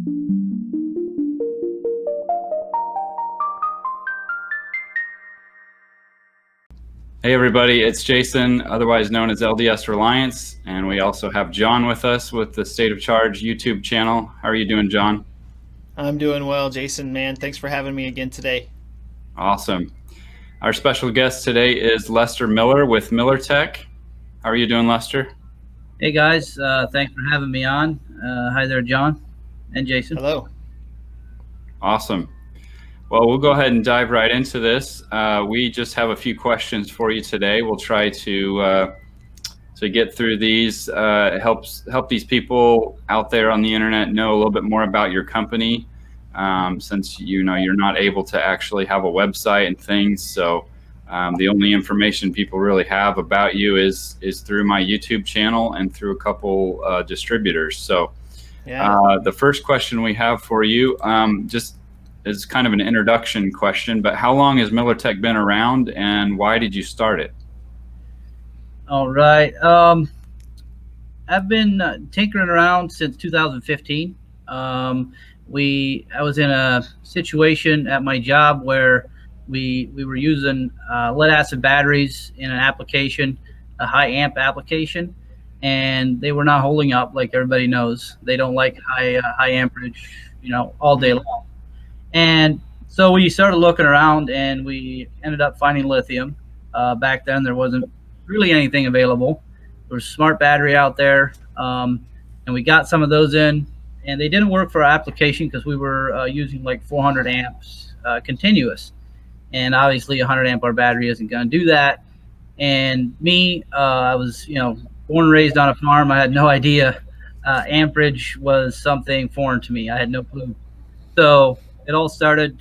Hey everybody, it's Jason, otherwise known as LDS Reliance, and we also have John with us with the State of Charge YouTube channel. How are you doing, John? I'm doing well, Jason, man. Thanks for having me again today. Awesome. Our special guest today is Lester Miller with MillerTech. How are you doing, Lester? Hey guys, thanks for having me on. Hi there, John and Jason. Hello. Awesome. Well, we'll go ahead and dive right into this. We just have a few questions for you today. We'll try to get through these. Help these people out there on the internet know a little bit more about your company, since you're not able to actually have a website and things. So the only information people really have about you is through my YouTube channel and through a couple distributors. So the first question we have for you, just is kind of an introduction question, but how long has MillerTech been around and why did you start it? All right. I've been tinkering around since 2015. I was in a situation at my job where we were using lead acid batteries in an application, a high amp application, and they were not holding up. Like everybody knows, they don't like high amperage, all day long. And so we started looking around and we ended up finding lithium. Back then there wasn't really anything available. There was smart battery out there, and we got some of those in, and they didn't work for our application because we were using like 400 amps continuous, and obviously a 100 amp hour battery isn't going to do that. And me, I was born and raised on a farm. I had no idea amperage was something foreign to me. I had no clue. So it all started,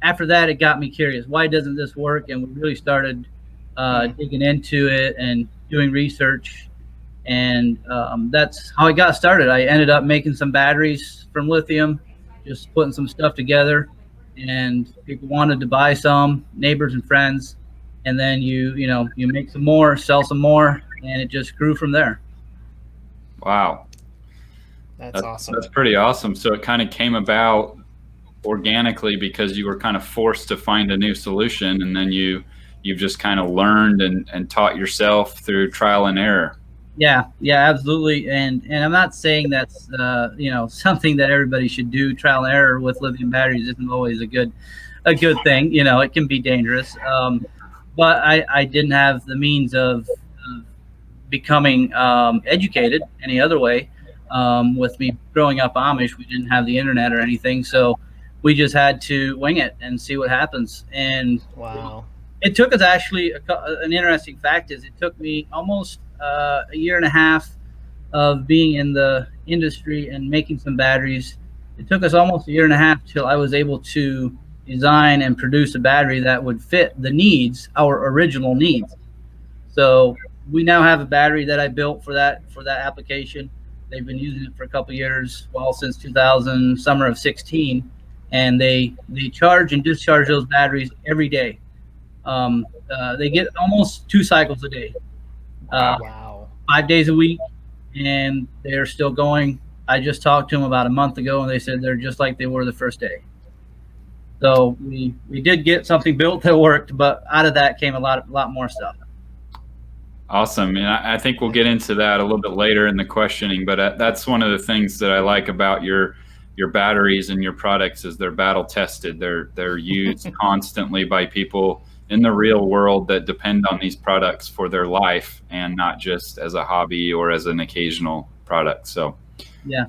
after that, it got me curious. Why doesn't this work? And we really started digging into it and doing research. And that's how I got started. I ended up making some batteries from lithium, just putting some stuff together. And people wanted to buy some, neighbors and friends. And then you make some more, sell some more, and it just grew from there. Wow. That's awesome. That's pretty awesome. So it kind of came about organically because you were kind of forced to find a new solution, and then you've just kind of learned and taught yourself through trial and error. Yeah, absolutely. And I'm not saying that's something that everybody should do. Trial and error with lithium batteries isn't always a good thing. It can be dangerous. But I didn't have the means of becoming educated any other way. With me growing up Amish, we didn't have the internet or anything, so we just had to wing it and see what happens. And wow, it took us actually an interesting fact is it took me almost a year and a half of being in the industry and making some batteries. It took us almost a year and a half till I was able to design and produce a battery that would fit the needs, our original needs. So we now have a battery that I built for that application. They've been using it for a couple of years, since 2000, summer of 16, and they charge and discharge those batteries every day. They get almost 2 cycles a day, wow, 5 days a week, and they're still going. I just talked to them about a month ago, and they said they're just like they were the first day. So we did get something built that worked, but out of that came a lot more stuff. Awesome. And I think we'll get into that a little bit later in the questioning, but that's one of the things that I like about your batteries and your products is they're battle tested. They're used constantly by people in the real world that depend on these products for their life and not just as a hobby or as an occasional product. So yeah.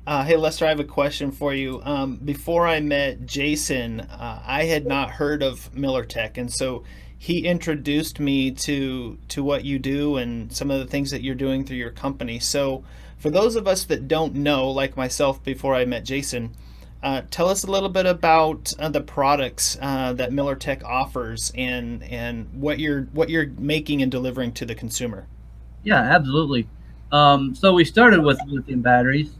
Hey Lester, I have a question for you. Before I met Jason, I had not heard of MillerTech, and so he introduced me to what you do and some of the things that you're doing through your company. So for those of us that don't know, like myself before I met Jason, tell us a little bit about the products that MillerTech offers and what you're making and delivering to the consumer. Yeah, absolutely. So we started with lithium batteries.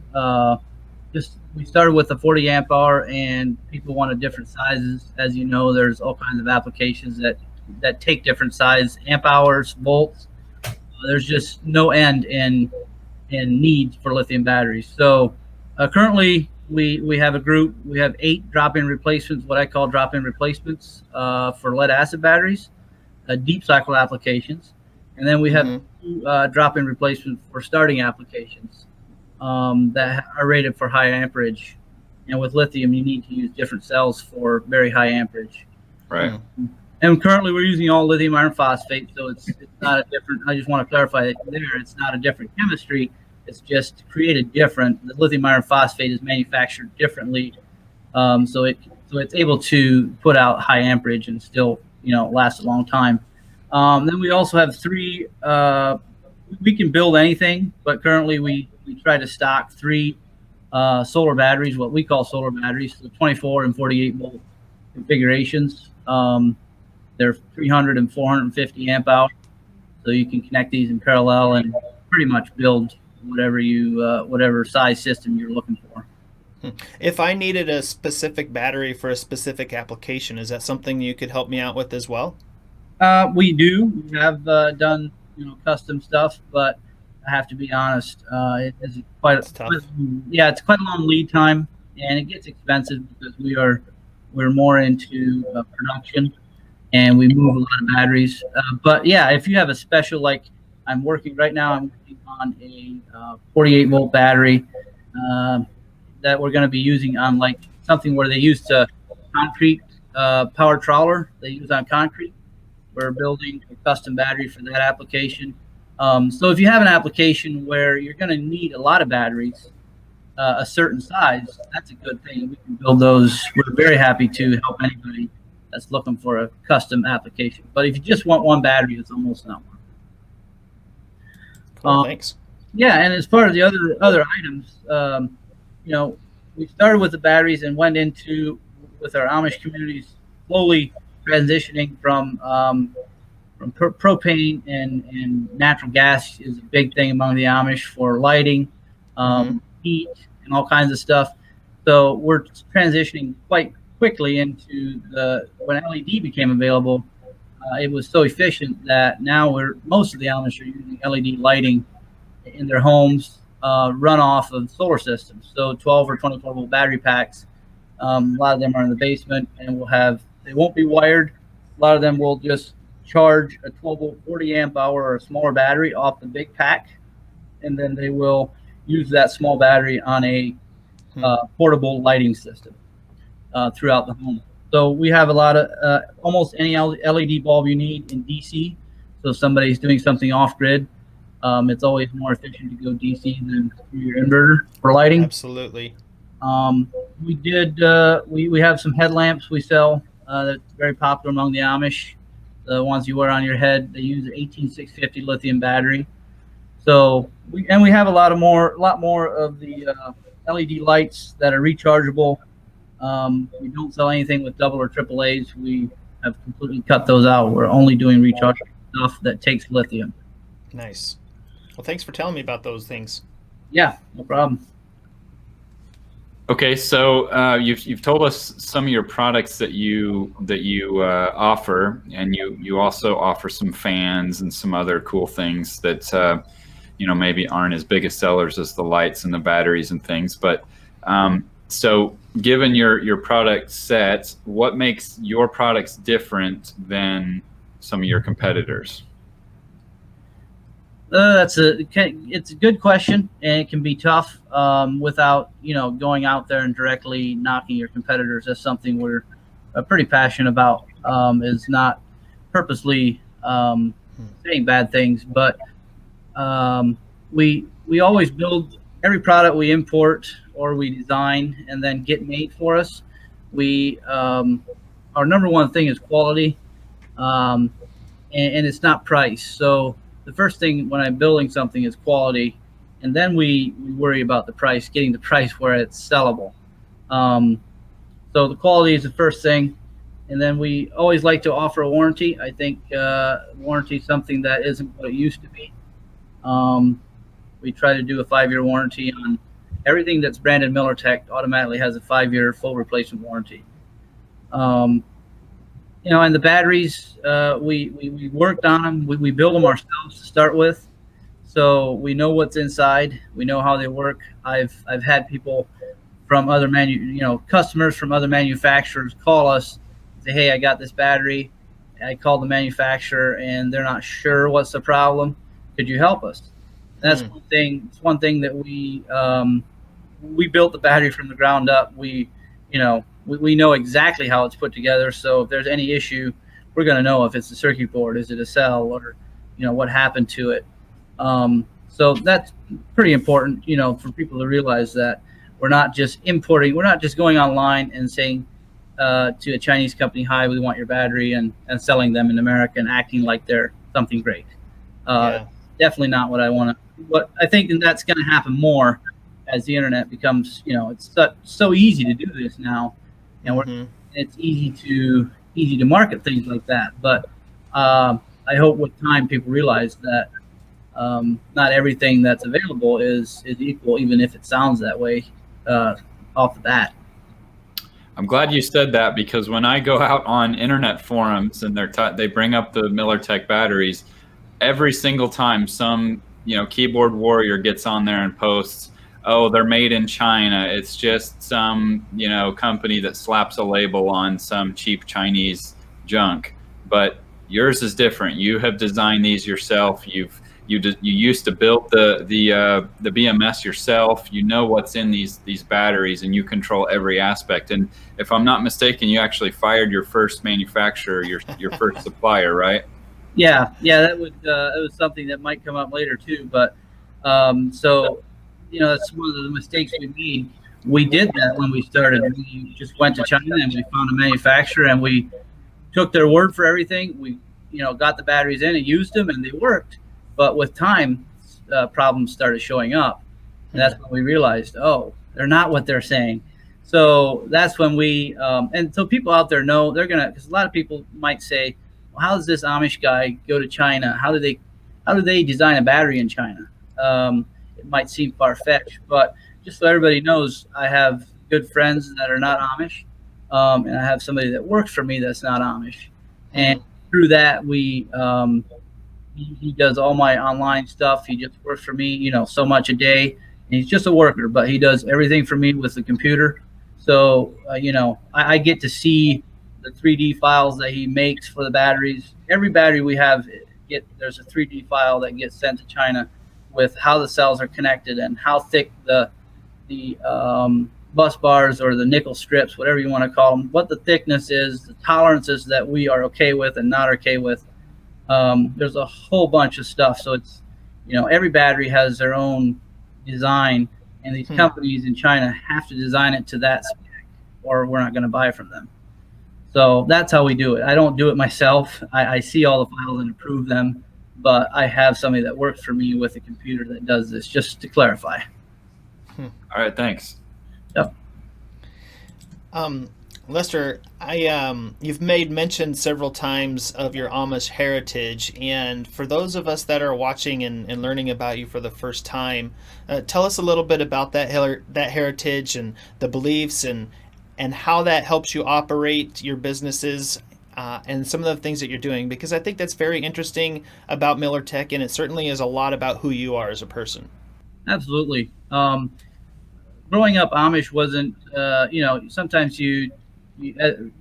We started with a 40 amp hour, and people wanted different sizes. As you know, there's all kinds of applications that take different size amp hours, volts. There's just no end in and needs for lithium batteries. So currently we have a group. We have 8 drop-in replacements, what I call drop-in replacements for lead acid batteries, deep cycle applications, and then we have 2 drop-in replacements for starting applications that are rated for high amperage. And with lithium, you need to use different cells for very high amperage. Right. And currently, we're using all lithium iron phosphate, so it's not a different. I just want to clarify that there, it's not a different chemistry. It's just created different. The lithium iron phosphate is manufactured differently, so it's able to put out high amperage and still last a long time. Then we also have 3. We can build anything, but currently we try to stock 3 solar batteries, what we call solar batteries, so 24 and 48 volt configurations. They're 300 and 450 amp hours, so you can connect these in parallel and pretty much build whatever size system you're looking for. If I needed a specific battery for a specific application, is that something you could help me out with as well? We do. We have done custom stuff, but I have to be honest, it's tough. It's quite a long lead time, and it gets expensive because we're more into production, and we move a lot of batteries. But yeah, if you have a special, like I'm working on a 48 volt battery that we're going to be using on like something where they use concrete power trawler. They use on concrete. We're building a custom battery for that application. So if you have an application where you're going to need a lot of batteries, a certain size, that's a good thing. We can build those. We're very happy to help anybody that's looking for a custom application. But if you just want one battery, it's almost not one. Cool, thanks. Yeah, and as far as the other items, we started with the batteries and went into with our Amish communities, slowly transitioning from propane and natural gas is a big thing among the Amish for lighting, heat, and all kinds of stuff. So we're transitioning quite quickly into when LED became available. It was so efficient that now most of the Amish are using LED lighting in their homes, run off of solar systems. So 12 or 24 volt battery packs. A lot of them are in the basement, and they won't be wired. A lot of them will just charge a 12 volt 40 amp hour or a smaller battery off the big pack, and then they will use that small battery on a portable lighting system throughout the home. So we have a lot of almost any LED bulb you need in DC. So if somebody's doing something off grid, it's always more efficient to go DC than through your inverter for lighting. Absolutely. We have some headlamps we sell that's very popular among the Amish. The ones you wear on your head, they use an 18650 lithium battery. So we have a lot more of the LED lights that are rechargeable. We don't sell anything with double or triple A's. We have completely cut those out. We're only doing rechargeable stuff that takes lithium. Nice. Well, thanks for telling me about those things. Yeah, no problem. Okay, so you've told us some of your products that you offer, and you also offer some fans and some other cool things that maybe aren't as big as sellers as the lights and the batteries and things. But so given your product set, what makes your products different than some of your competitors? It's a good question, and it can be tough without going out there and directly knocking your competitors. That's something we're pretty passionate about. Is not purposely saying bad things, but we always build every product we import or we design and then get made for us. Our number one thing is quality, and it's not price. So the first thing when I'm building something is quality, and then we worry about the price, getting the price where it's sellable. So the quality is the first thing, and then we always like to offer a warranty. I think warranty is something that isn't what it used to be. We try to do a 5-year warranty on everything that's branded MillerTech. Automatically has a 5-year full replacement warranty. And the batteries, we worked on them. We build them ourselves to start with. So we know what's inside. We know how they work. I've had people from other customers from other manufacturers call us, say, "Hey, I got this battery. I called the manufacturer, and they're not sure what's the problem. Could you help us?" And that's one thing. It's one thing that we built the battery from the ground up. We know exactly how it's put together. So if there's any issue, we're going to know if it's the circuit board, is it a cell, or what happened to it. So that's pretty important, for people to realize that we're not just importing. We're not just going online and saying to a Chinese company, "Hi, we want your battery," and selling them in America and acting like they're something great. Definitely not what I want to. But I think that's going to happen more as the internet becomes, it's so easy to do this now, and it's easy to market things like that. But I hope with time people realize that not everything that's available is equal, even if it sounds that way off the bat. I'm glad you said that, because when I go out on internet forums and they bring up the MillerTech batteries, every single time some keyboard warrior gets on there and posts, "Oh, they're made in China. It's just some company that slaps a label on some cheap Chinese junk." But yours is different. You have designed these yourself. You used to build the BMS yourself. You know what's in these batteries, and you control every aspect. And if I'm not mistaken, you actually fired your first manufacturer, your first supplier, right? Yeah, that was something that might come up later too. But so that's one of the mistakes we made. We did that when we started. We just went to China and we found a manufacturer, and we took their word for everything. We got the batteries in and used them, and they worked. But with time, problems started showing up, and that's when we realized, oh, they're not what they're saying. So that's when we and so people out there know they're gonna, because a lot of people might say, "Well, how does this Amish guy go to China? How do they design a battery in China?" It might seem far-fetched, but just so everybody knows, I have good friends that are not Amish, and I have somebody that works for me that's not Amish, and through that he does all my online stuff. He just works for me, so much a day, and he's just a worker, but he does everything for me with the computer. So I get to see the 3D files that he makes for the batteries. Every battery we have, there's a 3D file that gets sent to China with how the cells are connected and how thick the bus bars or the nickel strips, whatever you want to call them, what the thickness is, the tolerances that we are okay with and not okay with. There's a whole bunch of stuff. So it's, every battery has their own design, and these companies in China have to design it to that spec, or we're not going to buy from them. So that's how we do it. I don't do it myself. I see all the files and approve them, but I have somebody that works for me with a computer that does this, just to clarify. All right, thanks. Yep. Lester, you've made mention several times of your Amish heritage, and for those of us that are watching and learning about you for the first time, tell us a little bit about that heritage and the beliefs and how that helps you operate your businesses and some of the things that you're doing, because I think that's very interesting about MillerTech, and it certainly is a lot about who you are as a person. Absolutely. Growing up Amish wasn't, sometimes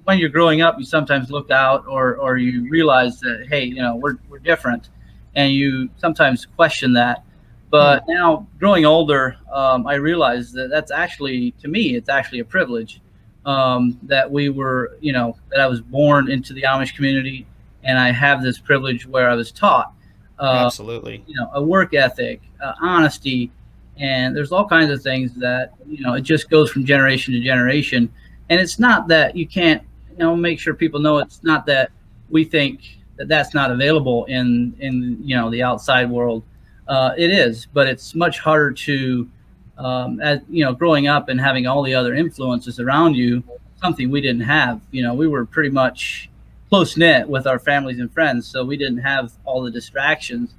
when you're growing up, you sometimes look out or you realize that, hey, we're different, and you sometimes question that. But now, growing older, I realize that that's actually, to me, it's actually a privilege that we were, that I was born into the Amish community, and I have this privilege where I was taught, absolutely, a work ethic, honesty, and there's all kinds of things that, it just goes from generation to generation. And it's not that you can't, make sure people know, it's not that we think that that's not available in the outside world. It is, but it's much harder to, growing up and having all the other influences around you, something we didn't have. We were pretty much close knit with our families and friends, so we didn't have all the distractions,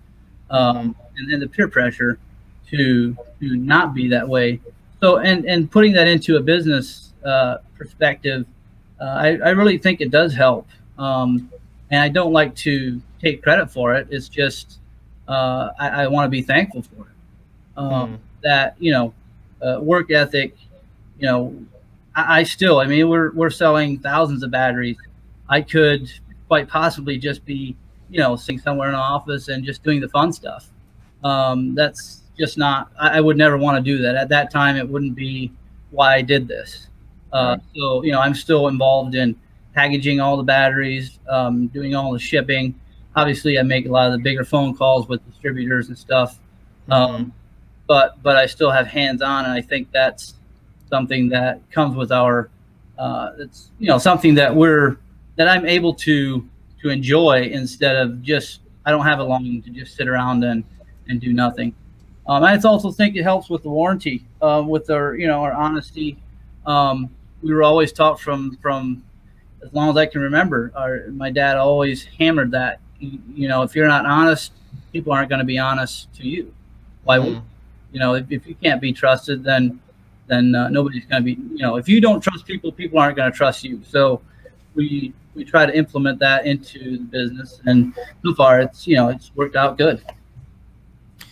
and then the peer pressure to not be that way. So, and putting that into a business perspective, I really think it does help. And I don't like to take credit for it. It's just I want to be thankful for it. That work ethic. I still. I mean, we're selling thousands of batteries. I could quite possibly just be sitting somewhere in an office and just doing the fun stuff. That's just not. I would never want to do that. At that time, it wouldn't be why I did this. So I'm still involved in packaging all the batteries, doing all the shipping. Obviously, I make a lot of the bigger phone calls with distributors and stuff. But I still have hands on, and I think that's something that comes with our. It's something that I'm able to enjoy instead of just I don't have a longing to just sit around and do nothing. And I also think it helps with the warranty, with our honesty. We were always taught from as long as I can remember. My dad always hammered that. If you're not honest, people aren't going to be honest to you. Why would if you can't be trusted, then nobody's going to be. If you don't trust people, people aren't going to trust you. So we try to implement that into the business, and so far it's worked out good.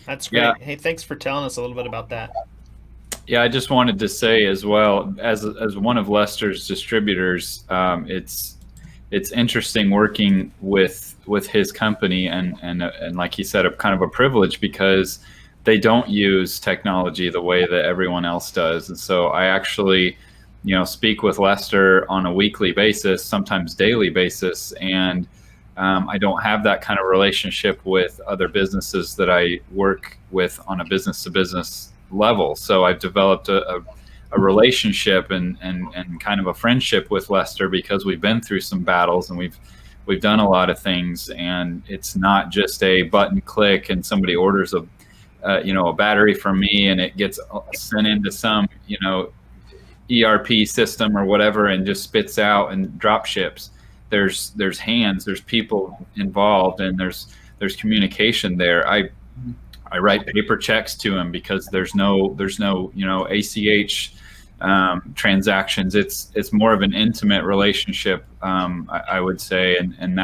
That's great. Yeah. Hey, thanks for telling us a little bit about that. Yeah, I just wanted to say as well, as one of Lester's distributors, it's interesting working with his company, and like he said, a kind of a privilege because they don't use technology the way that everyone else does. And so I actually, speak with Lester on a weekly basis, sometimes daily basis, and I don't have that kind of relationship with other businesses that I work with on a business-to-business level. So I've developed a relationship and kind of a friendship with Lester because we've been through some battles and we've done a lot of things, and it's not just a button click and somebody orders a battery from me and it gets sent into some ERP system or whatever and just spits out and drop ships. There's hands, there's people involved, and there's communication there. I write paper checks to him because there's no ACH transactions. It's more of an intimate relationship, I would say, and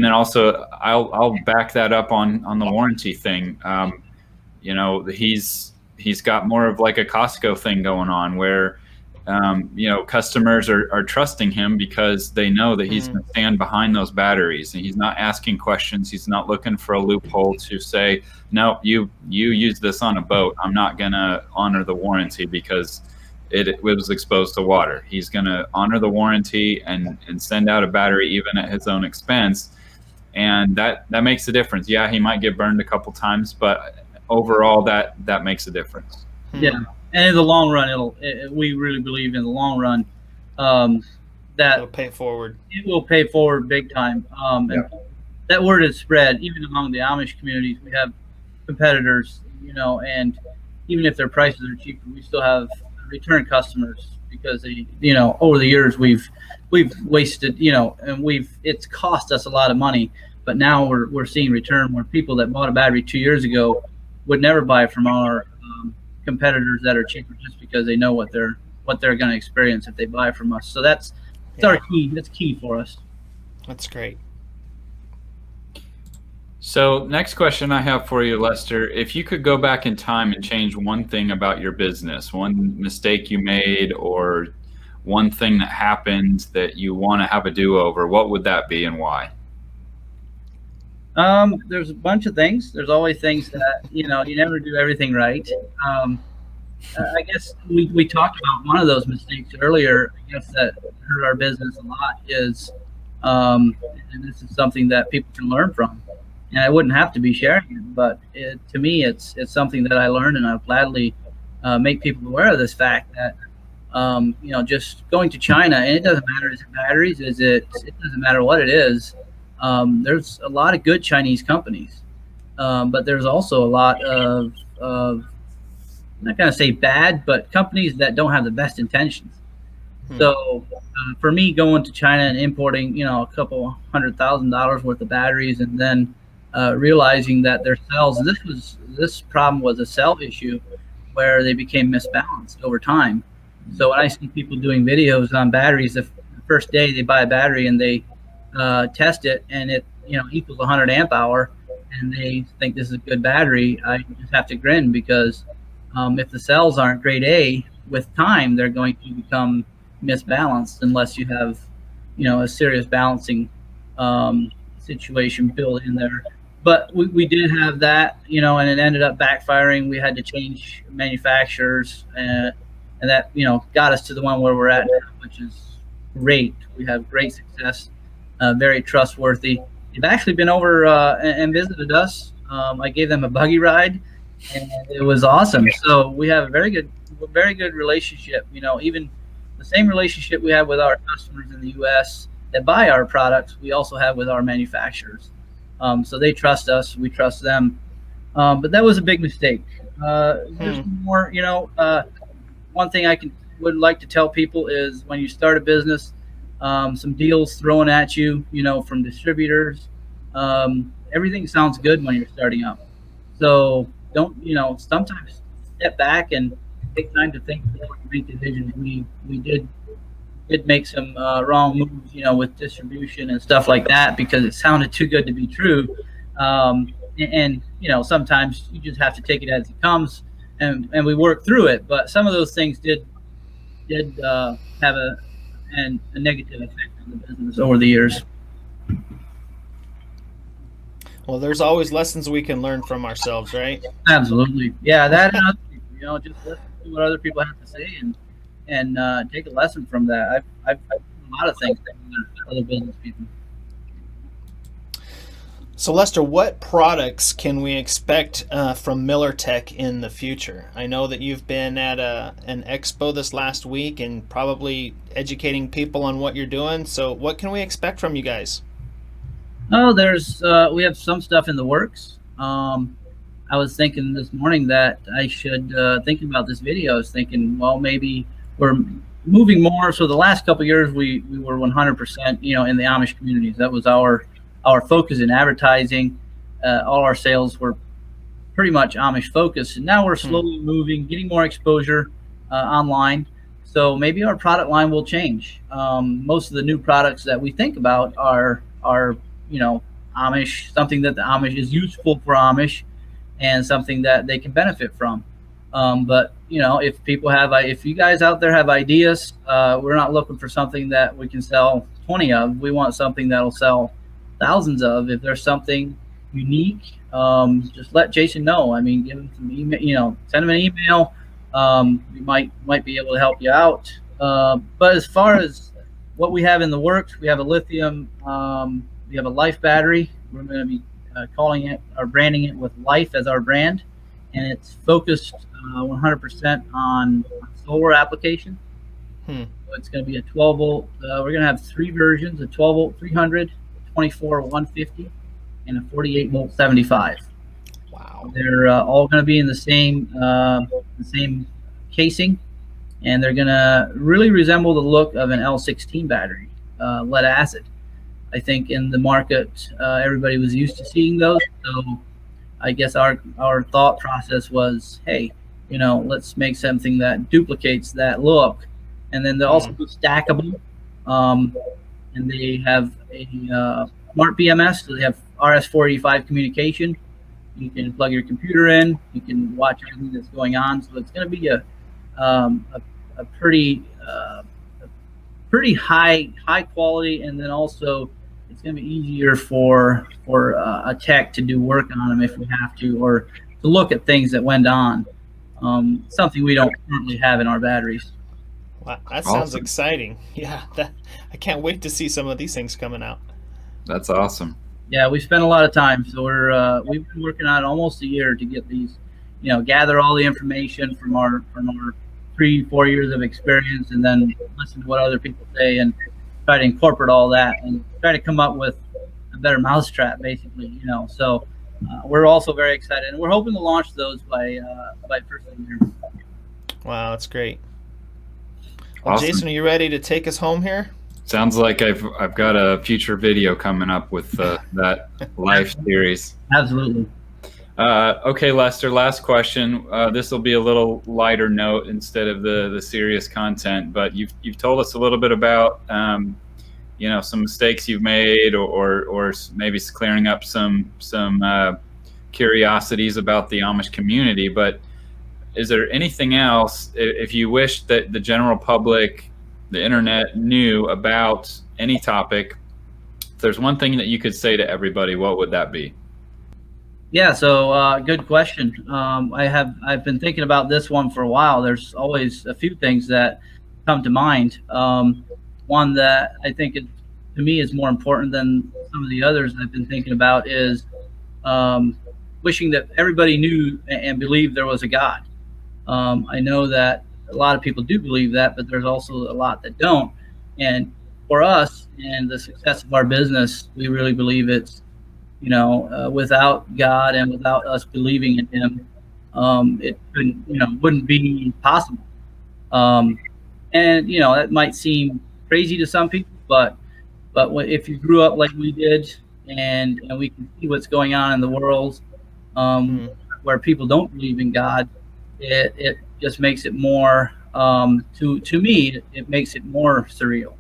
then also I'll back that up on the warranty thing. He's got more of like a Costco thing going on where customers are trusting him because they know that he's going to stand behind those batteries, and he's not asking questions. He's not looking for a loophole to say, no, you use this on a boat, I'm not going to honor the warranty because it was exposed to water. He's going to honor the warranty and send out a battery even at his own expense. And that makes a difference. Yeah, he might get burned a couple times, but overall that makes a difference. Yeah. And in the long run, we really believe in the long run that it'll pay forward. It will pay forward big time. And that word is spread even among the Amish communities. We have competitors, and even if their prices are cheaper, we still have return customers because they, over the years we've wasted, and it's cost us a lot of money. But now we're seeing return where people that bought a battery 2 years ago would never buy from our competitors that are cheaper just because they know what they're going to experience if they buy from us. So that's our key. That's key for us. That's great. So next question I have for you, Lester, if you could go back in time and change one thing about your business, one mistake you made or one thing that happened that you want to have a do-over, what would that be and why? There's a bunch of things. There's always things that, you never do everything right. I guess we talked about one of those mistakes earlier, I guess that hurt our business a lot is, and this is something that people can learn from. And I wouldn't have to be sharing it, but to me, it's something that I learned, and I'll gladly make people aware of this fact that, just going to China, and it doesn't matter, is it batteries, it doesn't matter what it is. There's a lot of good Chinese companies, but there's also a lot of I'm not going to say bad, but companies that don't have the best intentions. So for me, going to China and importing, a couple $100,000 worth of batteries, and then realizing that their cells, and this problem was a cell issue where they became misbalanced over time. So when I see people doing videos on batteries, the first day they buy a battery and they test it, and it equals 100 amp hour, and they think this is a good battery, I just have to grin, because if the cells aren't grade A, with time they're going to become misbalanced unless you have, a serious balancing situation built in there. But we did have that, and it ended up backfiring. We had to change manufacturers, and that, got us to the one where we're at now, which is great. We have great success, very trustworthy. They've actually been over and visited us. I gave them a buggy ride, and it was awesome. So we have a very good relationship. Even the same relationship we have with our customers in the U.S. that buy our products, we also have with our manufacturers. So they trust us, we trust them. But that was a big mistake. There's more, one thing would like to tell people is, when you start a business, some deals thrown at you, from distributors. Everything sounds good when you're starting up. So don't, sometimes step back and take time to think before you make decisions. We did make some wrong moves, with distribution and stuff like that, because it sounded too good to be true. And sometimes you just have to take it as it comes, and we work through it. But some of those things did have a negative effect on the business over the years. Well, there's always lessons we can learn from ourselves, right? Absolutely. Yeah, that and other people, just listen to what other people have to say, and take a lesson from that. I've done a lot of things from other business people. So, Lester, what products can we expect from MillerTech in the future? I know that you've been at an expo this last week and probably educating people on what you're doing. So what can we expect from you guys? Oh, we have some stuff in the works. I was thinking this morning that I should think about this video. I was thinking, well, maybe we're moving more. So the last couple of years, we were 100%, in the Amish communities. That was our focus in advertising. All our sales were pretty much Amish focused. And now we're slowly moving, getting more exposure online. So maybe our product line will change. Most of the new products that we think about are Amish, something that the Amish is useful for Amish, and something that they can benefit from. But if you guys out there have ideas, we're not looking for something that we can sell 20 of. We want something that'll sell thousands of. If there's something unique, just let Jason know. I mean, give him some email, send him an email. We might be able to help you out. But as far as what we have in the works, we have a lithium, we have a Life battery. We're going to be calling it or branding it with Life as our brand, and it's focused 100% on solar application. So it's going to be a 12 volt. We're going to have three versions: a 12 volt 300, 24 150, and a 48 volt 75. Wow! They're all going to be in the same casing, and they're going to really resemble the look of an L16 battery, lead acid. I think in the market, everybody was used to seeing those. So I guess our thought process was, hey, let's make something that duplicates that look. And then they're also stackable. And they have a smart BMS. So they have RS-485 communication. You can plug your computer in. You can watch everything that's going on. So it's going to be a pretty high quality, and then also it's going to be easier for a tech to do work on them if we have to, or to look at things that went on. Something we don't currently have in our batteries. Wow, that sounds exciting. Yeah, I can't wait to see some of these things coming out. That's awesome. Yeah, we spent a lot of time. So we've been working on it almost a year to get these, gather all the information from our 3-4 years of experience, and then listen to what other people say and try to incorporate all that and try to come up with a better mousetrap, basically. So we're also very excited, and we're hoping to launch those by first of the year. Wow, that's great. Well, Awesome. Jason, are you ready to take us home here? Sounds like I've got a future video coming up with that Life series. Absolutely. Okay, Lester, last question. This will be a little lighter note instead of the serious content, but you've told us a little bit about some mistakes you've made, or maybe clearing up some curiosities about the Amish community, but is there anything else, if you wish that the general public, the internet, knew about any topic, if there's one thing that you could say to everybody, what would that be? Yeah, so good question. I've been thinking about this one for a while. There's always a few things that come to mind. One that I think to me is more important than some of the others I've been thinking about is wishing that everybody knew and believed there was a God. I know that a lot of people do believe that, but there's also a lot that don't. And for us and the success of our business, we really believe it's, without God and without us believing in Him, it wouldn't be possible. And that might seem crazy to some people, but if you grew up like we did, and we can see what's going on in the world, where people don't believe in God, it just makes it more, to me, it makes it more surreal,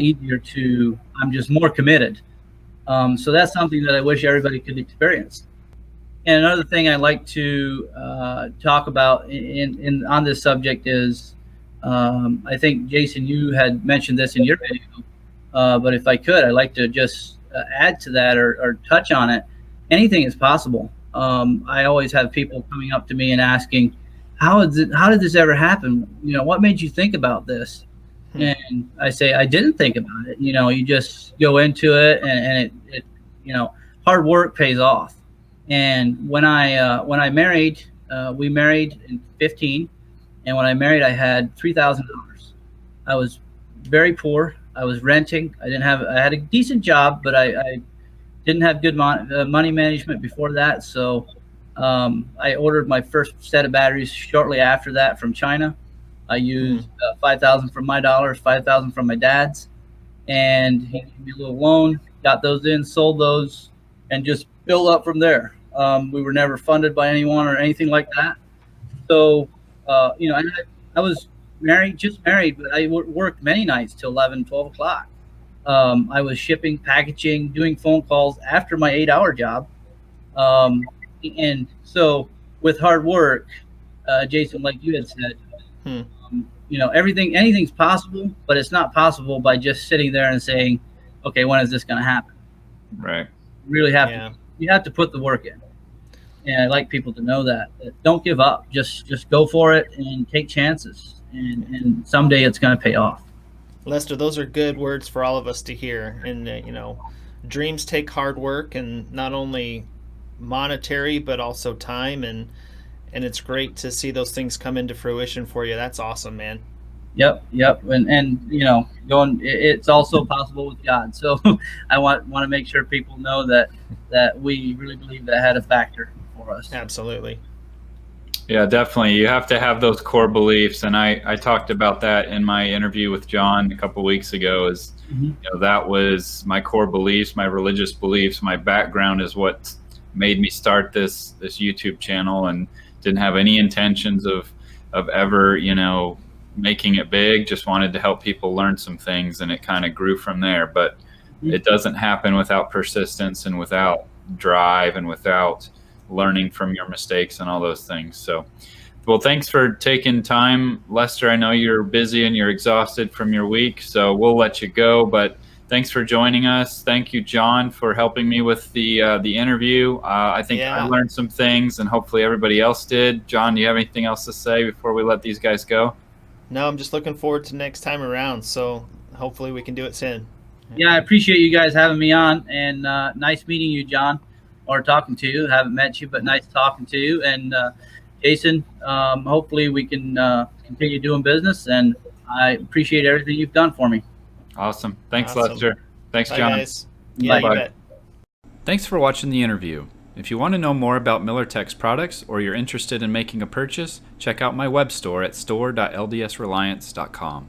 easier to, I'm just more committed. So that's something that I wish everybody could experience. And another thing I like to talk about on this subject is, I think, Jason, you had mentioned this in your video, but if I could, I'd like to just add to that or touch on it. Anything is possible. I always have people coming up to me and asking, how did this ever happen? What made you think about this? And I say, I didn't think about it. You just go into it, and it hard work pays off. And when I married, we married in 15, and when I married, I had $3,000. I was very poor. I was renting. I had a decent job, but I didn't have good money management before that. So I ordered my first set of batteries shortly after that from China. I used $5,000 from my dollars, $5,000 from my dad's, and he gave me a little loan. Got those in, sold those, and just built up from there. We were never funded by anyone or anything like that. So, and I was just married, but I worked many nights till 11, 12 o'clock. I was shipping, packaging, doing phone calls after my 8-hour job. And so with hard work, Jason, like you had said, anything's possible, but it's not possible by just sitting there and saying, okay, when is this going to happen? Right. You really have to. You have to put the work in. And I'd like people to know that don't give up. Just go for it and take chances. And someday it's going to pay off. Lester, those are good words for all of us to hear. And, dreams take hard work, and not only monetary, but also time. And it's great to see those things come into fruition for you. That's awesome, man. Yep. And it's also possible with God. So I want to make sure people know that we really believe that had a factor for us. Absolutely. Yeah, definitely. You have to have those core beliefs. And I talked about that in my interview with John a couple of weeks ago. That was my core beliefs, my religious beliefs. My background is what made me start this YouTube channel, and didn't have any intentions of ever, making it big. Just wanted to help people learn some things, and it kind of grew from there. But it doesn't happen without persistence and without drive and without learning from your mistakes and all those things. So, well, thanks for taking time, Lester. I know you're busy and you're exhausted from your week, so we'll let you go, but thanks for joining us. Thank you, John, for helping me with the interview. I think I learned some things, and hopefully everybody else did. John, do you have anything else to say before we let these guys go? No, I'm just looking forward to next time around, so hopefully we can do it soon. Yeah, I appreciate you guys having me on, and nice meeting you, John, or talking to you. Haven't met you, but nice talking to you. And Jason, hopefully we can continue doing business, and I appreciate everything you've done for me. Awesome. Thanks, Lester. Thanks, Bye, John. guys. Yeah, Bye. you bet. Thanks for watching the interview. If you want to know more about MillerTech's products, or you're interested in making a purchase, check out my web store at store.ldsreliance.com.